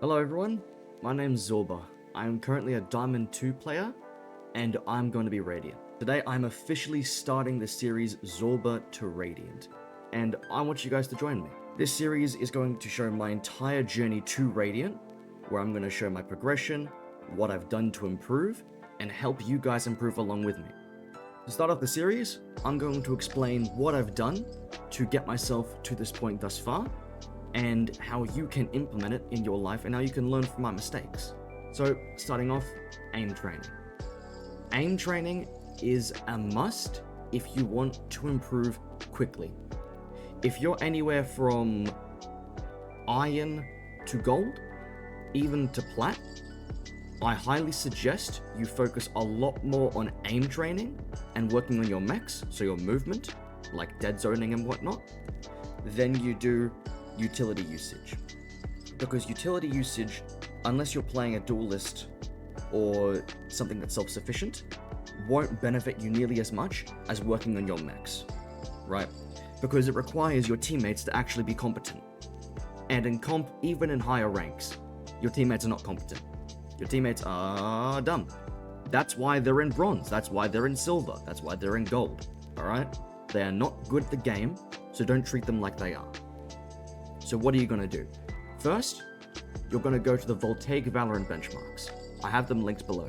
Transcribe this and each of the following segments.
Hello everyone, my name's Zorba. I am currently a Diamond 2 player, and I'm going to be Radiant. Today I'm officially starting the series Zorba to Radiant, and I want you guys to join me. This series is going to show my entire journey to Radiant, where I'm going to show my progression, what I've done to improve, and help you guys improve along with me. To start off the series, I'm going to explain what I've done to get myself to this point thus far, and how you can implement it in your life and how you can learn from my mistakes. So, starting off, aim training. Aim training is a must if you want to improve quickly. If you're anywhere from iron to gold, even to plat, I highly suggest you focus a lot more on aim training and working on your mechs, so your movement, like dead zoning and whatnot, than you do utility usage. Because utility usage, unless you're playing a duelist or something that's self-sufficient, won't benefit you nearly as much as working on your mechs, right? Because it requires your teammates to actually be competent. And in comp, even in higher ranks, your teammates are not competent. Your teammates are dumb. That's why they're in bronze, that's why they're in silver, that's why they're in gold, alright? They are not good at the game, so don't treat them like they are. So what are you going to do? First, you're going to go to the Voltaic Valorant benchmarks. I have them linked below.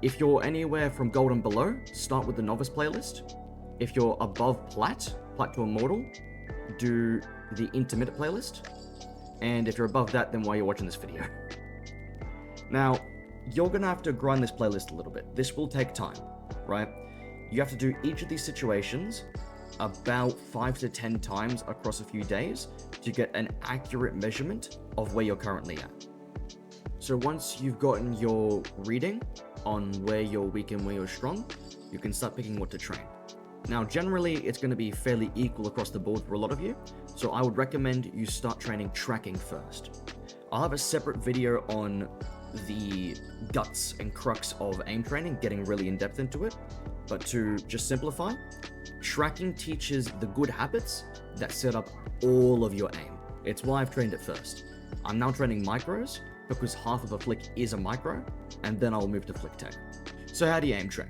If you're anywhere from gold and below, start with the novice playlist. If you're above plat to immortal, do the intermediate playlist. And if you're above that, then why you're watching this video. Now, you're going to have to grind this playlist a little bit. This will take time, right? You have to do each of these situations about 5 to 10 times across a few days to get an accurate measurement of where you're currently at. So once you've gotten your reading on where you're weak and where you're strong, you can start picking what to train. Now, generally, it's going to be fairly equal across the board for a lot of you, so I would recommend you start training tracking first. I'll have a separate video on the guts and crux of aim training, getting really in-depth into it, but to just simplify, tracking teaches the good habits that set up all of your aim. It's why I've trained it first. I'm now training micros because half of a flick is a micro, and then I'll move to flick tech. So how do you aim train?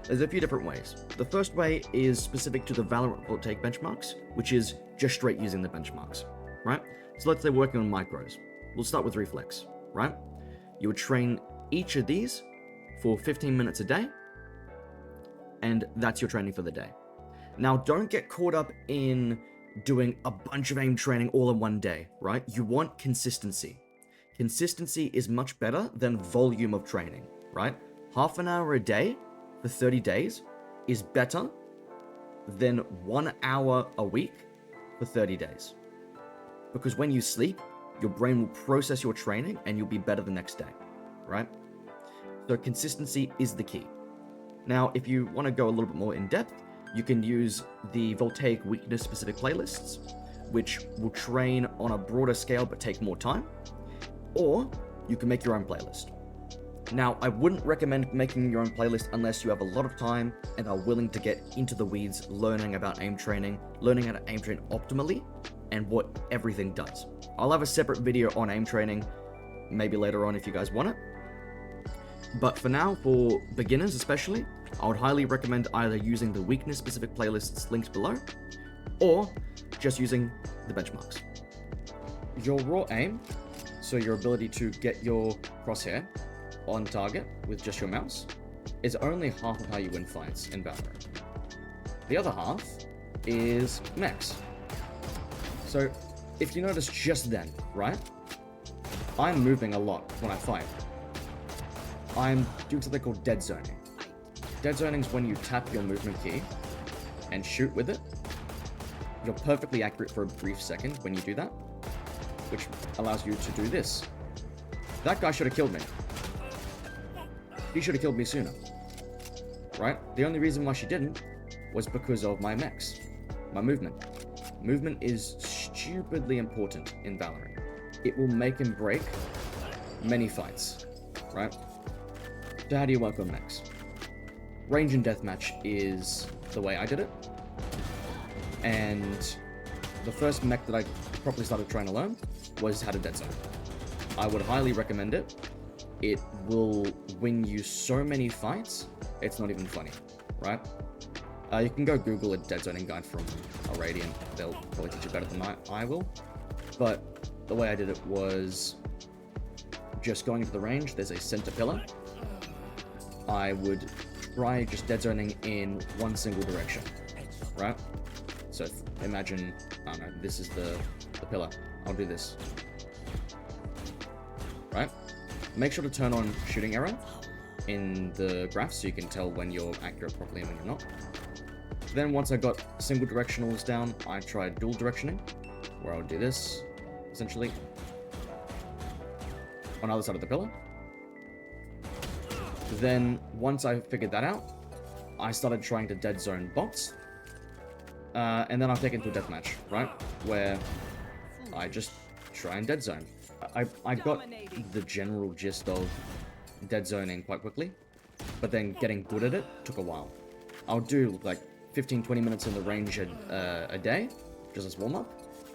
There's a few different ways. The first way is specific to the Valorant Voltaic benchmarks, which is just straight using the benchmarks, right? So let's say we're working on micros. We'll start with reflex, right? You would train each of these for 15 minutes a day, and that's your training for the day. Now, don't get caught up in doing a bunch of aim training all in one day, right? You want consistency. Consistency is much better than volume of training, right? Half an hour a day for 30 days is better than 1 hour a week for 30 days. Because when you sleep, your brain will process your training and you'll be better the next day, right? So consistency is the key. Now, if you want to go a little bit more in depth, you can use the Voltaic weakness specific playlists, which will train on a broader scale but take more time, or you can make your own playlist. Now, I wouldn't recommend making your own playlist unless you have a lot of time and are willing to get into the weeds, learning about aim training, learning how to aim train optimally, and what everything does. I'll have a separate video on aim training, maybe later on if you guys want it. But for now, for beginners especially, I would highly recommend either using the weakness-specific playlists linked below, or just using the benchmarks. Your raw aim, so your ability to get your crosshair on target with just your mouse, is only half of how you win fights in Valorant. The other half is mechs. So, if you notice just then, right? I'm moving a lot when I fight. I'm doing something called dead zoning. Dead zoning is when you tap your movement key and shoot with it. You're perfectly accurate for a brief second when you do that, which allows you to do this. That guy should have killed me. He should have killed me sooner, right? The only reason why she didn't was because of my mechs, my movement. Movement is stupidly important in Valorant. It will make and break many fights, right? So how do you work on mechs? Range and deathmatch is the way I did it. And the first mech that I properly started trying to learn was how to dead zone. I would highly recommend it. It will win you so many fights, it's not even funny, right? You can go Google a dead zoning guide from a Radiant. They'll probably teach you better than I will. But the way I did it was just going into the range. There's a center pillar. I would try just dead zoning in one single direction, right? So imagine, I don't know, this is the pillar. I'll do this, right? Make sure to turn on shooting error in the graph so you can tell when you're accurate properly and when you're not. Then once I got single directionals down, I tried dual directioning, where I would do this, essentially, on the other side of the pillar. Then, once I figured that out, I started trying to dead zone bots, and then I'll take it into a deathmatch, right? Where I just try and dead zone. I got the general gist of dead zoning quite quickly, but then getting good at it took a while. I'll do like 15-20 minutes in the range a day, just as warm-up,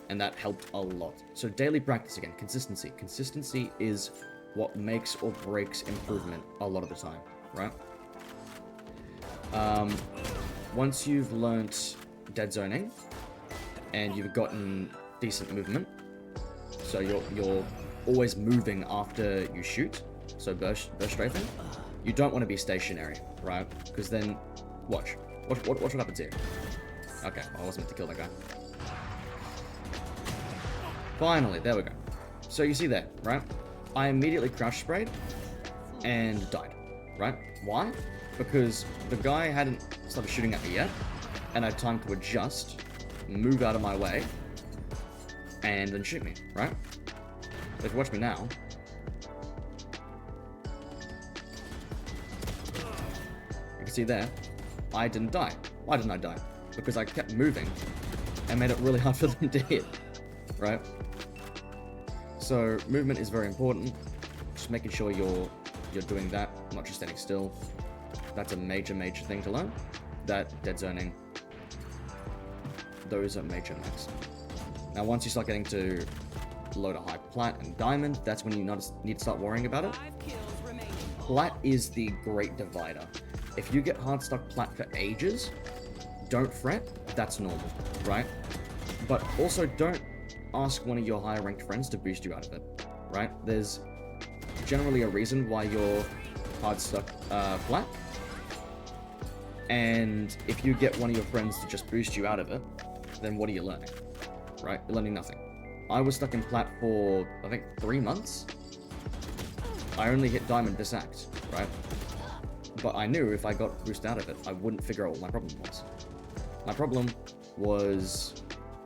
and that helped a lot. So daily practice again, consistency. Consistency is what makes or breaks improvement a lot of the time, right? Once you've learnt dead zoning, and you've gotten decent movement, so you're always moving after you shoot, so burst strafing, you don't want to be stationary, right? Because then, watch what happens here. Okay, I wasn't meant to kill that guy. Finally, there we go. So you see there, right? I immediately crouch sprayed and died, right? Why? Because the guy hadn't started shooting at me yet, and I had time to adjust, move out of my way, and then shoot me, right? But if you watch me now, you can see there, I didn't die. Why didn't I die? Because I kept moving and made it really hard for them to hit, right? So movement is very important. Just making sure you're doing that, not just standing still. That's a major thing to learn. That dead zoning, those are major max. Now once you start getting to load a high plat and diamond, that's when you need to start worrying about it. Plat is the great divider. If you get hard stuck plat for ages, don't fret, that's normal, right? But also don't ask one of your higher ranked friends to boost you out of it, right? There's generally a reason why you're hard stuck plat. And if you get one of your friends to just boost you out of it, then what are you learning, right? You're learning nothing. I was stuck in plat for, I think, 3 months. I only hit diamond this act, right? But I knew if I got boosted out of it, I wouldn't figure out what my problem was. My problem was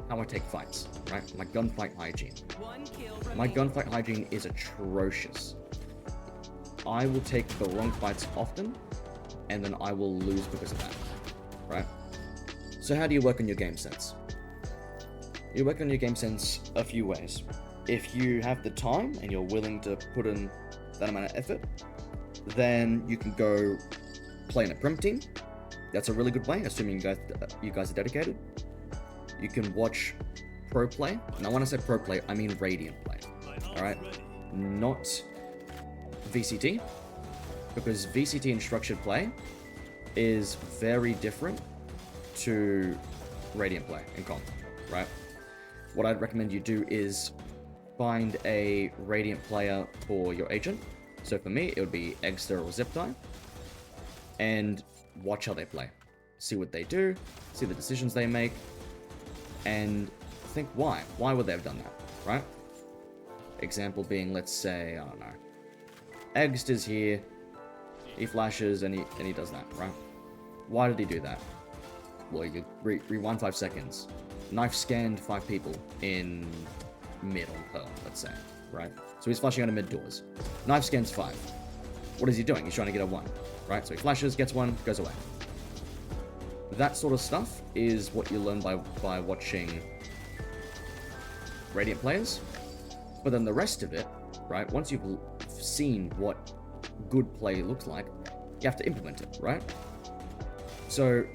how I take fights, right? My gunfight hygiene. My gunfight hygiene is atrocious. I will take the wrong fights often, and then I will lose because of that, right? So how do you work on your game sense? You work on your game sense a few ways. If you have the time and you're willing to put in that amount of effort, then you can go play in a prim team. That's a really good way, assuming you guys are dedicated. You can watch pro play. Now when I say pro play, I mean Radiant play, alright? Not VCT, because VCT and structured play is very different to Radiant play in comp, right? What I'd recommend you do is find a Radiant player for your agent. So for me, it would be Eggster or Zipdie, and watch how they play. See what they do, see the decisions they make, and think why. Why would they have done that, right? Example being, let's say, I don't know, Eggster's here, he flashes and he does that, right? Why did he do that? Well, you rewind 5 seconds. Knife scanned 5 people in mid on Pearl, let's say, right? So he's flashing out of mid doors. Knife scans 5. What is he doing? He's trying to get a 1, right? So he flashes, gets 1, goes away. That sort of stuff is what you learn by watching Radiant players. But then the rest of it, right? Once you've seen what good play looks like, you have to implement it, right? So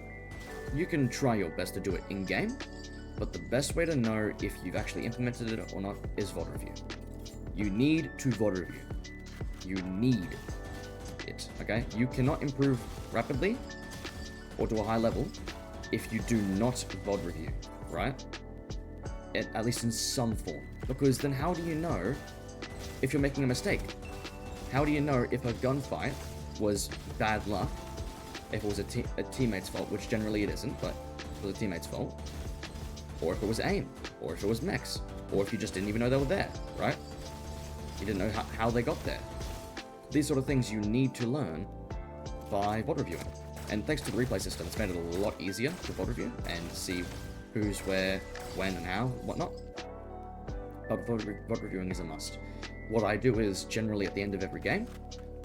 you can try your best to do it in-game, But the best way to know if you've actually implemented it or not is VOD review. You need to VOD review. You need it, okay? You cannot improve rapidly or to a high level if you do not VOD review, right? At least in some form. Because then how do you know if you're making a mistake? How do you know if a gunfight was bad luck, if it was a teammate's fault, which generally it isn't, but it was a teammate's fault, or if it was aim, or if it was mechs, or if you just didn't even know they were there, right? You didn't know how they got there. These sort of things you need to learn by VOD reviewing. And thanks to the replay system, it's made it a lot easier to VOD review and see who's where, when, and how, and whatnot. But VOD reviewing is a must. What I do is, generally at the end of every game,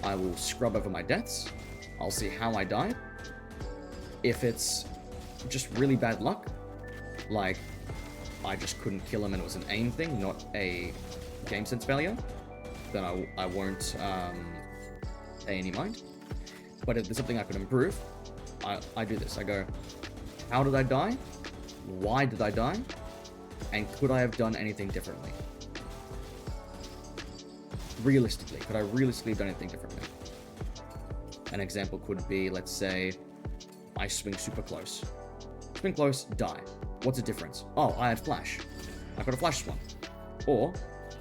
I will scrub over my deaths, I'll see how I died. If it's just really bad luck, like I just couldn't kill him and it was an aim thing, not a game sense failure, then I won't pay any mind. But if there's something I could improve, I do this. I go, how did I die? Why did I die? And could I have done anything differently? Realistically, could I realistically have done anything differently? An example could be, let's say, I swing super close. Swing close, die. What's the difference? Oh, I had flash. I could have flash swung. Or,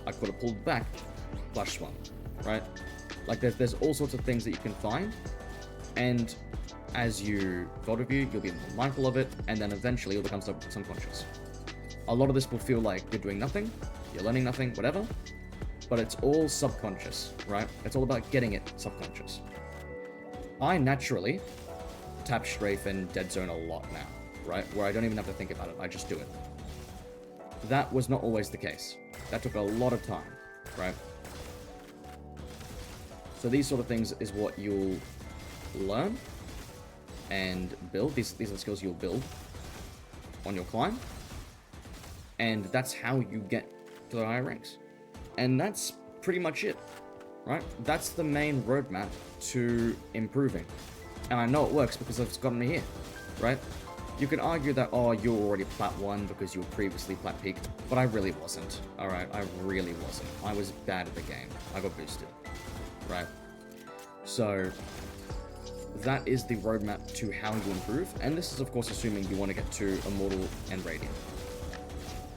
I could have pulled back, flash swung, right? Like, there's all sorts of things that you can find, and as you VOD review, you'll be more mindful of it, and then eventually you'll become subconscious. A lot of this will feel like you're doing nothing, you're learning nothing, whatever, but it's all subconscious, right? It's all about getting it subconscious. I naturally tap strafe and dead zone a lot now, right? Where I don't even have to think about it, I just do it. That was not always the case. That took a lot of time, right? So these sort of things is what you'll learn and build. These are the skills you'll build on your climb. And that's how you get to the higher ranks. And that's pretty much it, right? That's the main roadmap to improving. And I know it works because I've gotten here, right? You can argue that, oh, you're already plat 1 because you were previously plat peaked, but I really wasn't, alright? I really wasn't. I was bad at the game. I got boosted, right? So, that is the roadmap to how you improve, and this is of course assuming you want to get to Immortal and Radiant.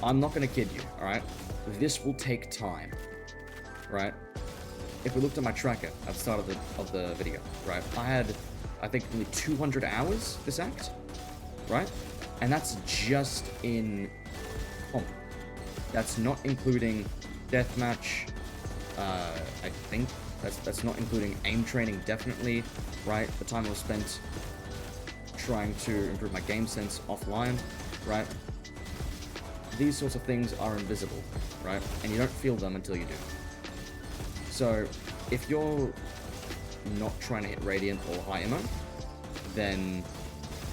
I'm not going to kid you, alright? This will take time, right? If we looked at my tracker at the start of the video, right? I had, I think, nearly 200 hours this act, right? And that's just in comp. That's not including deathmatch. I think that's not including aim training, definitely, right? The time I was spent trying to improve my game sense offline, right? These sorts of things are invisible, right? And you don't feel them until you do. So, if you're not trying to hit Radiant or high ammo, then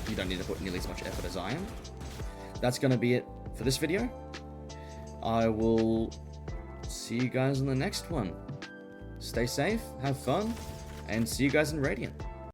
you don't need to put nearly as much effort as I am. That's going to be it for this video. I will see you guys in the next one. Stay safe, have fun, and see you guys in Radiant.